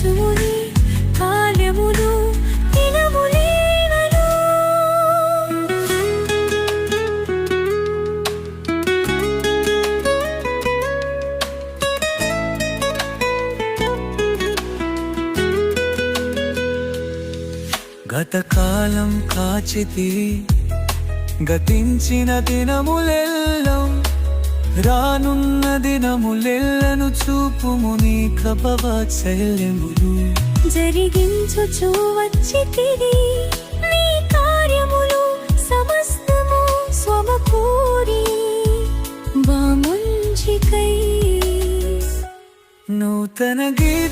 మార్చుముని కాలములు దినములీనలు. గతకాలం కాచితివి గతించిన దినములెల్లం రానున్న దినములెల్లను చూపుము నీ కృపవాత్సల్యములు. జరిగించుచు వచ్చితివి నీ కార్యములు సమస్తము స్వమకూరి బాముంచికై నూతన గీత